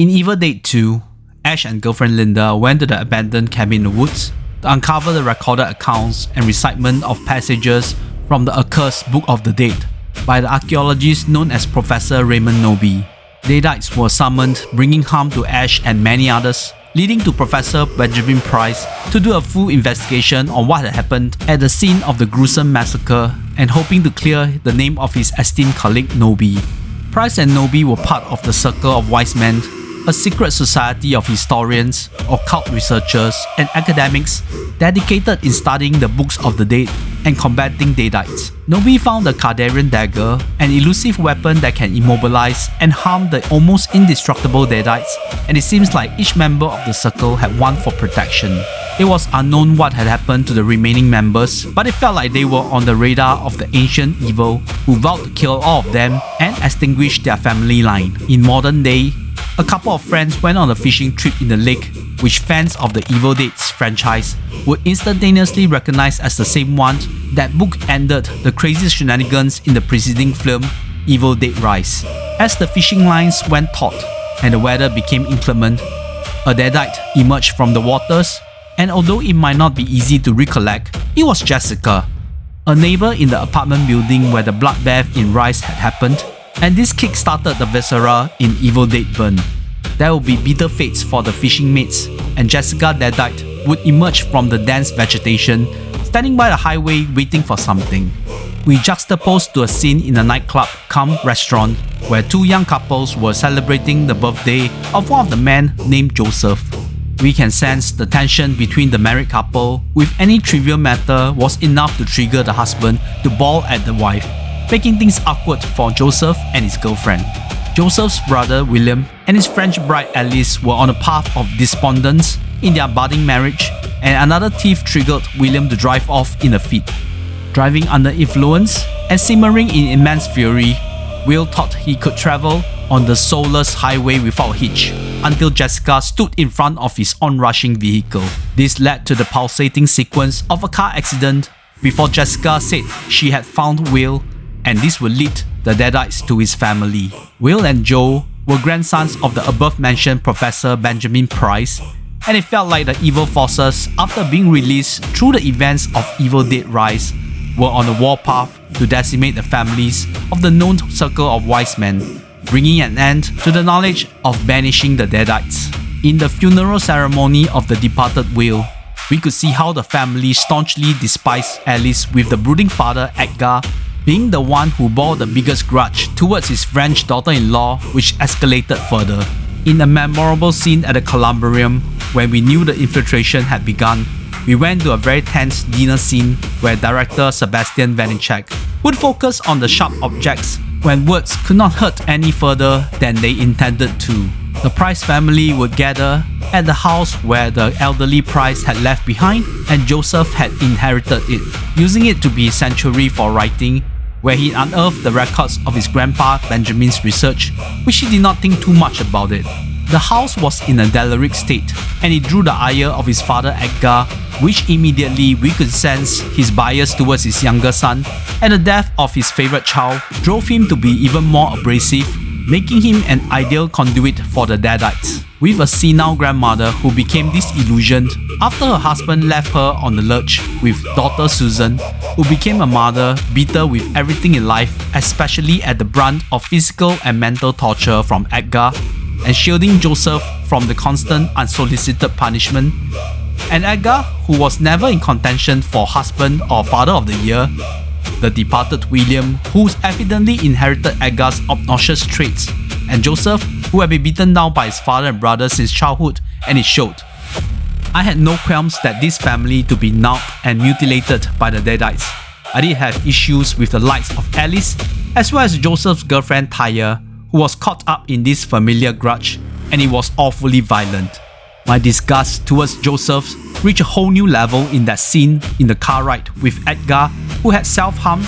In Evil Dead 2, Ash and girlfriend Linda went to the abandoned cabin in the woods to uncover the recorded accounts and recitement of passages from the accursed Book of the Dead by the archaeologist known as Professor Raymond Knowby. Deadites were summoned, bringing harm to Ash and many others, leading to Professor Benjamin Price to do a full investigation on what had happened at the scene of the gruesome massacre and hoping to clear the name of his esteemed colleague Knowby. Price and Knowby were part of the Circle of Wise Men, a secret society of historians, occult researchers, and academics dedicated in studying the books of the dead and combating Deadites. Knowby found the Kardarian dagger, an elusive weapon that can immobilize and harm the almost indestructible Deadites, and it seems like each member of the Circle had one for protection. It was unknown what had happened to the remaining members, but it felt like they were on the radar of the ancient evil who vowed to kill all of them and extinguish their family line. In modern day, a couple of friends went on a fishing trip in the lake, which fans of the Evil Dead franchise would instantaneously recognize as the same one that bookended the crazy shenanigans in the preceding film, Evil Dead Rise. As the fishing lines went taut and the weather became inclement, a Deadite emerged from the waters, and although it might not be easy to recollect, it was Jessica, a neighbor in the apartment building where the bloodbath in Rise had happened, and this kick-started the viscera in Evil Dead Burn. There would be bitter fates for the fishing mates, and Jessica Deadite would emerge from the dense vegetation, standing by the highway waiting for something. We juxtaposed to a scene in a nightclub cum restaurant where two young couples were celebrating the birthday of one of the men named Joseph. We can sense the tension between the married couple, with any trivial matter was enough to trigger the husband to bawl at the wife, making things awkward for Joseph and his girlfriend. Joseph's brother William and his French bride Alice were on a path of despondence in their budding marriage, and another thief triggered William to drive off in a fit. Driving under influence and simmering in immense fury, Will thought he could travel on the soulless highway without a hitch until Jessica stood in front of his onrushing vehicle. This led to the pulsating sequence of a car accident before Jessica said she had found Will, and this would lead the Deadites to his family. Will and Joe were grandsons of the above-mentioned Professor Benjamin Price, and it felt like the evil forces, after being released through the events of Evil Dead Rise, were on the warpath to decimate the families of the known Circle of Wise Men, bringing an end to the knowledge of banishing the Deadites. In the funeral ceremony of the departed Will, we could see how the family staunchly despised Alice, with the brooding father Edgar being the one who bore the biggest grudge towards his French daughter-in-law, which escalated further. In a memorable scene at the Columbarium, when we knew the infiltration had begun, we went to a very tense dinner scene where director Sebastian Vanicek would focus on the sharp objects when words could not hurt any further than they intended to. The Price family would gather at the house where the elderly Price had left behind, and Joseph had inherited it, using it to be a sanctuary for writing, where he unearthed the records of his grandpa Benjamin's research, which he did not think too much about it. The house was in a derelict state, and it drew the ire of his father Edgar, which immediately we could sense his bias towards his younger son, and the death of his favourite child drove him to be even more abrasive, making him an ideal conduit for the Deadites. With a senile grandmother who became disillusioned after her husband left her on the lurch, with daughter Susan, who became a mother bitter with everything in life, especially at the brunt of physical and mental torture from Edgar, and shielding Joseph from the constant unsolicited punishment, and Edgar, who was never in contention for husband or father of the year, the departed William, who evidently inherited Edgar's obnoxious traits, and Joseph, who had been beaten down by his father and brother since childhood, and it showed. I had no qualms that this family to be gnawed and mutilated by the Deadites. I did have issues with the likes of Alice, as well as Joseph's girlfriend Taya, who was caught up in this familiar grudge, and it was awfully violent. My disgust towards Joseph reached a whole new level in that scene in the car ride with Edgar, who had self-harmed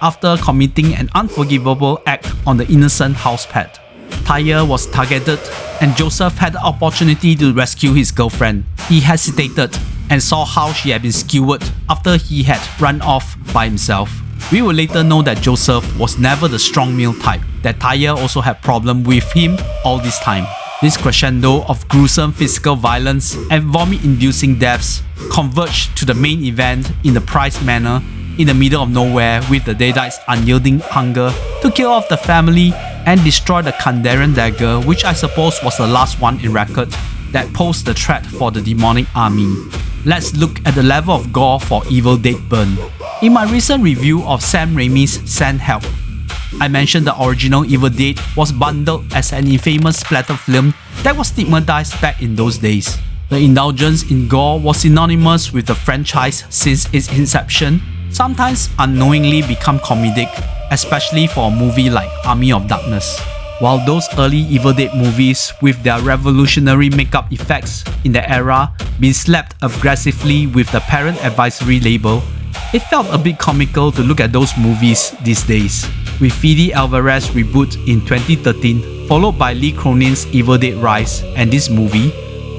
after committing an unforgivable act on the innocent house pet. Taya was targeted, and Joseph had the opportunity to rescue his girlfriend. He hesitated and saw how she had been skewered after he had run off by himself. We would later know that Joseph was never the strong male type, that Taya also had problem with him all this time. This crescendo of gruesome physical violence and vomit-inducing deaths converged to the main event in the Price Manor in the middle of nowhere, with the Deadites' unyielding hunger to kill off the family and destroy the Kandarian dagger, which I suppose was the last one in record that posed the threat for the demonic army. Let's look at the level of gore for Evil Dead Burn. In my recent review of Sam Raimi's Send Help, I mentioned the original Evil Dead was bundled as an infamous splatter film that was stigmatized back in those days. The indulgence in gore was synonymous with the franchise since its inception, sometimes unknowingly become comedic, especially for a movie like Army of Darkness. While those early Evil Dead movies with their revolutionary makeup effects in the era being slapped aggressively with the Parent Advisory label, it felt a bit comical to look at those movies these days. With Fede Alvarez reboot in 2013, followed by Lee Cronin's Evil Dead Rise and this movie,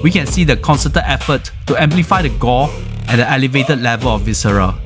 we can see the concerted effort to amplify the gore at an elevated level of viscera.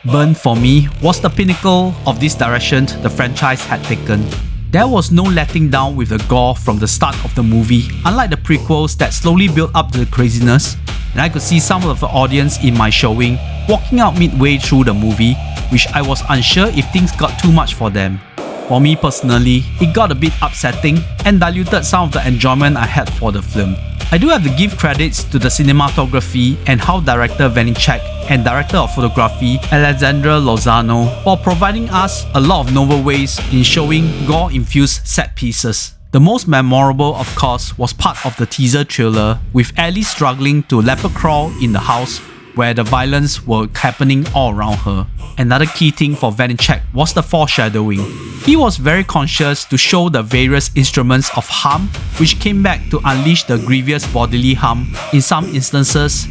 Burn for me was the pinnacle of this direction the franchise had taken. There was no letting down with the gore from the start of the movie, unlike the prequels that slowly built up to the craziness, and I could see some of the audience in my showing walking out midway through the movie, which I was unsure if things got too much for them. For me personally, it got a bit upsetting and diluted some of the enjoyment I had for the film. I do have to give credits to the cinematography and how director Vanicek and director of photography Alexandra Lozano for providing us a lot of novel ways in showing gore-infused set pieces. The most memorable, of course, was part of the teaser trailer with Ellie struggling to leopard crawl in the house where the violence were happening all around her. Another key thing for Vanicek was the foreshadowing. He was very conscious to show the various instruments of harm which came back to unleash the grievous bodily harm. In some instances,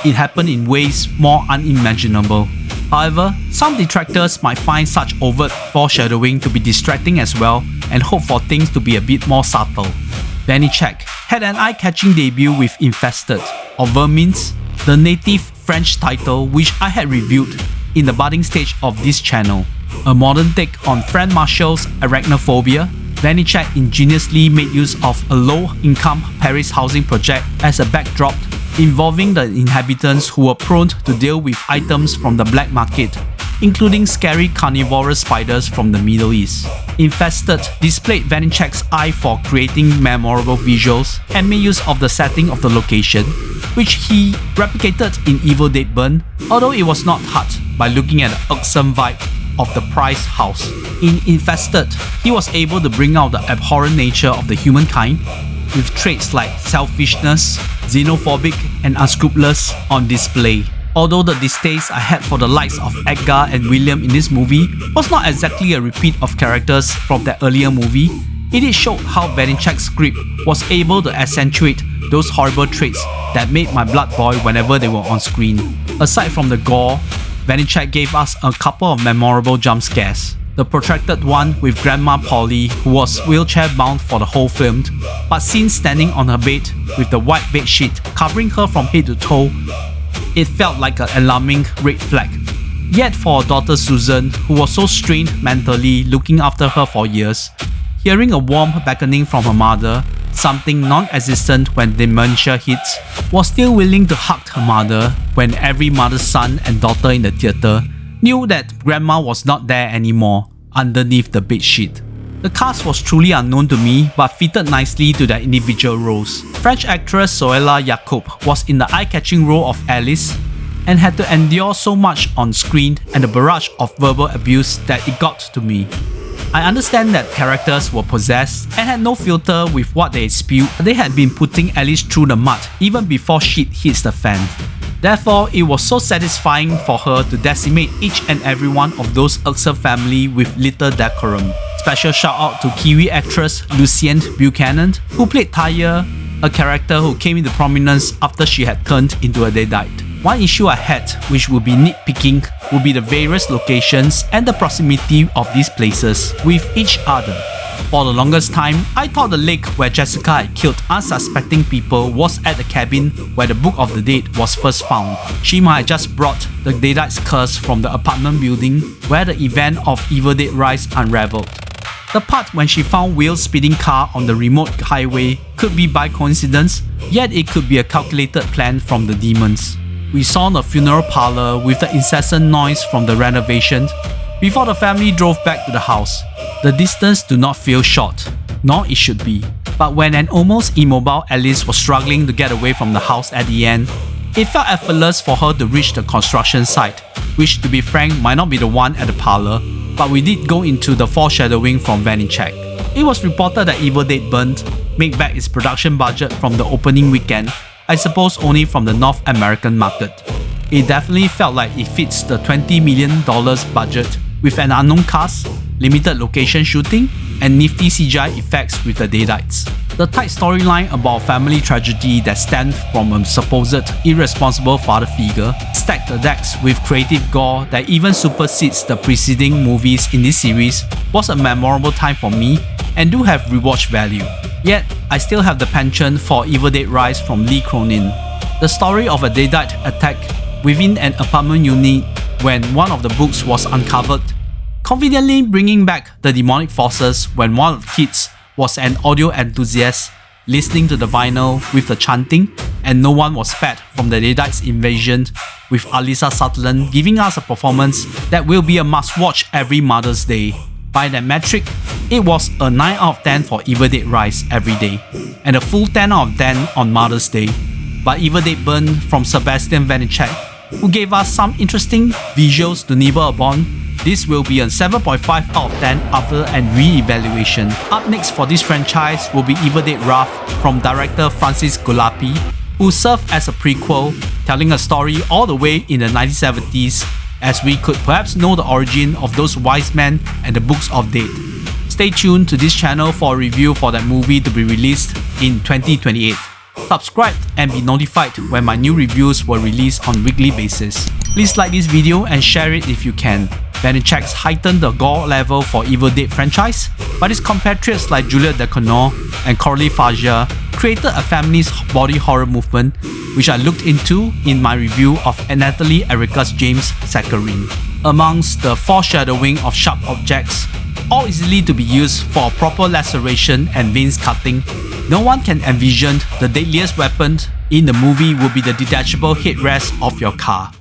it happened in ways more unimaginable. However, some detractors might find such overt foreshadowing to be distracting as well and hope for things to be a bit more subtle. Vanicek had an eye-catching debut with Infested, or Vermins, the native French title which I had reviewed in the budding stage of this channel. A modern take on Fran Marshall's Arachnophobia, Vanicek ingeniously made use of a low-income Paris housing project as a backdrop, involving the inhabitants who were prone to deal with items from the black market, including scary carnivorous spiders from the Middle East. Infested displayed Vanicek's eye for creating memorable visuals and made use of the setting of the location, which he replicated in Evil Dead Burn, although it was not hard by looking at the irksome vibe of the Price house. In Infested, he was able to bring out the abhorrent nature of the humankind, with traits like selfishness, xenophobic, and unscrupulous on display. Although the distaste I had for the likes of Edgar and William in this movie was not exactly a repeat of characters from that earlier movie, it did show how Vanicek's script was able to accentuate those horrible traits that made my blood boil whenever they were on screen. Aside from the gore, Vanicek gave us a couple of memorable jump scares. The protracted one with Grandma Polly, who was wheelchair bound for the whole film, but seen standing on her bed with the white bed sheet covering her from head to toe, it felt like an alarming red flag. Yet for her daughter Susan, who was so strained mentally looking after her for years, hearing a warm beckoning from her mother, something non-existent when dementia hits, was still willing to hug her mother when every mother's son and daughter in the theatre knew that grandma was not there anymore underneath the bedsheet. The cast was truly unknown to me but fitted nicely to their individual roles. French actress Zoella Yacoub was in the eye-catching role of Alice and had to endure so much on screen and a barrage of verbal abuse that it got to me. I understand that characters were possessed and had no filter with what they spewed. They had been putting Alice through the mud even before shit hits the fan. Therefore, it was so satisfying for her to decimate each and every one of those irksome family with little decorum. Special shout out to Kiwi actress Lucienne Buchanan, who played Taya, a character who came into prominence after she had turned into a Deadite. One issue I had, which would be nitpicking, would be the various locations and the proximity of these places with each other. For the longest time, I thought the lake where Jessica had killed unsuspecting people was at the cabin where the Book of the Dead was first found. She might have just brought the Deadite's curse from the apartment building where the event of Evil Dead Rise unraveled. The part when she found Will's speeding car on the remote highway could be by coincidence, yet it could be a calculated plan from the demons. We saw the funeral parlor with the incessant noise from the renovations before the family drove back to the house. The distance do not feel short, nor it should be. But when an almost immobile Alice was struggling to get away from the house at the end, it felt effortless for her to reach the construction site, which to be frank might not be the one at the parlor, but we did go into the foreshadowing from Vanicek. It was reported that Evil Dead Burnt made back its production budget from the opening weekend, I suppose only from the North American market. It definitely felt like it fits the $20 million budget with an unknown cast, limited location shooting, and nifty CGI effects with the deadites. The tight storyline about family tragedy that stemmed from a supposed irresponsible father figure stacked the decks with creative gore that even supersedes the preceding movies in this series was a memorable time for me and do have rewatch value. Yet, I still have the penchant for Evil Dead Rise from Lee Cronin. The story of a deadite attack within an apartment unit when one of the books was uncovered, conveniently bringing back the demonic forces when one of the kids was an audio enthusiast listening to the vinyl with the chanting, and no one was spared from the deadites' invasion, with Alyssa Sutherland giving us a performance that will be a must-watch every Mother's Day. By that metric, it was a 9 out of 10 for Evil Dead Rise every day, and a full 10 out of 10 on Mother's Day. But Evil Dead Burnt from Sebastian Vanicek, who gave us some interesting visuals to nibble upon, this will be a 7.5 out of 10 after an re-evaluation. Up next for this franchise will be Evil Dead Wrath from director Francis Golapi, who served as a prequel, telling a story all the way in the 1970s, as we could perhaps know the origin of those wise men and the Books of Dead. Stay tuned to this channel for a review for that movie to be released in 2028. Subscribe and be notified when my new reviews were released on a weekly basis. Please like this video and share it if you can. Vanicek's heightened the gore level for Evil Dead franchise, but his compatriots like Juliette Decournau and Coralie Faja created a feminist body horror movement, which I looked into in my review of Natalie Erica's James Saccharine. Amongst the foreshadowing of sharp objects, all easily to be used for proper laceration and veins cutting, no one can envision the deadliest weapon in the movie will be the detachable headrest of your car.